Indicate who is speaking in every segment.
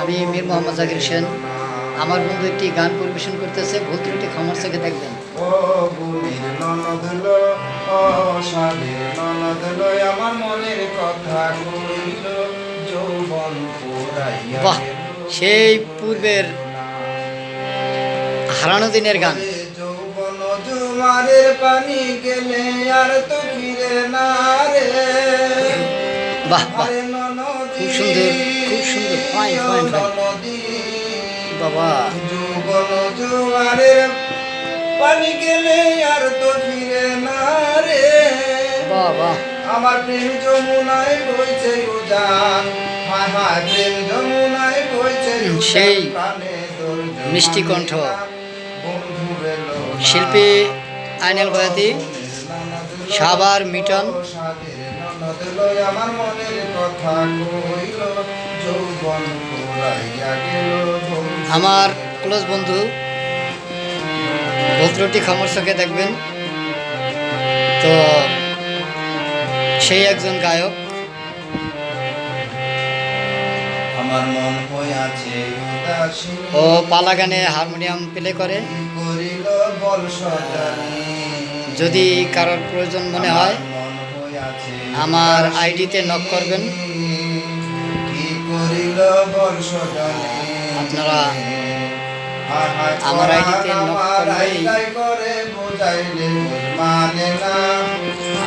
Speaker 1: আমি মীর মোহাম্মদ জাকির হোসেন। আমার বন্ধু একটি গান পরিবেশন করতেছে, ভুল ত্রুটি ক্ষমার চোখে দেখবেন।
Speaker 2: আমার মনের কথা কইল যৌবন পুরাইয়া
Speaker 1: বাহ, সেই পূর্বের হারানো দিনের গান।
Speaker 2: যৌবন জুমারের পানি গেলে আর তো ফিরে না রে।
Speaker 1: বাহ বাহ, খুব সুন্দর, খুব সুন্দর, ফাইন ফাইন ফাইন বাবা।
Speaker 2: যৌবন জুমারের পানি গেলে আর তো ফিরে না রে।
Speaker 1: বাহ বাহ,
Speaker 2: আমার প্রেম যমুনায় বইছে উজান, হায় হায় প্রেম যমুনায় বইছে
Speaker 1: সেই মিষ্টি কণ্ঠ শিল্পী আইনাল বয়াতি, সাবার মিটন।
Speaker 2: আমার মনের কথা কইল যৌবন পুরাইয়া গেল।
Speaker 1: আমার ক্লোজ বন্ধু, ভুল ত্রুটি ক্ষমার চোখে দেখবেন। তো সেই একজন গায়ক,
Speaker 2: আমার মন হইয়াছে উদাসী,
Speaker 1: ও পালা গানে হারমোনিয়াম প্লে করে।
Speaker 2: করিল বল সজানি,
Speaker 1: যদি কারোর প্রয়োজন মনে হয়
Speaker 2: মন হইয়াছে
Speaker 1: আমার আইডিতে নক করবেন।
Speaker 2: কি করিল বল সজানি।
Speaker 1: আপনারা আমার আইডিতে নক করলেই
Speaker 2: করে বুঝাইলে মানে না।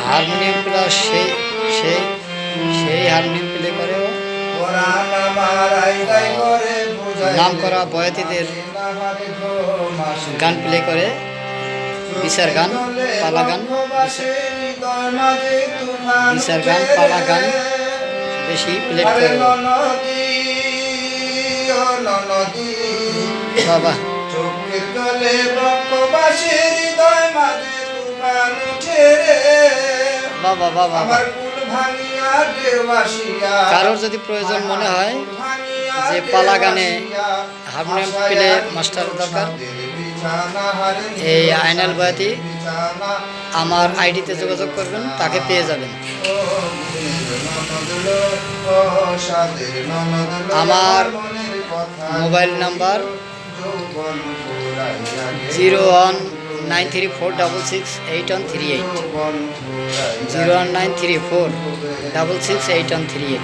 Speaker 1: হারমোনিয়াম প্লেয়ার সেই সেই সেই হারমোনিয়াম প্লে করে। ও
Speaker 2: কোরআন আমার আইদাই করে বুঝাইলে
Speaker 1: নাম করা বয়াতিদের গান প্লে করে, বিচার গান, পালা গান, বিচার গান, পালা গান বেশি প্লে করে বাবা।
Speaker 2: চোখের তলে বক্ষবাসীর হৃদয় মাঝে তুফান উঠে রে।
Speaker 1: বাবা বাবা,
Speaker 2: আমার কুল ভাঙিয়া ঢেউ আসিয়া,
Speaker 1: কারোর যদি প্রয়োজন মনে হয় যে পালা গানে হারমোনিয়াম প্লে মাস্টার দরকার, এই আইনাল বয়াতি আমার আইডিতে যোগাযোগ করবেন, তাকে পেয়ে যাবেন। আমার মোবাইল নাম্বার 01934668138, 01934668138।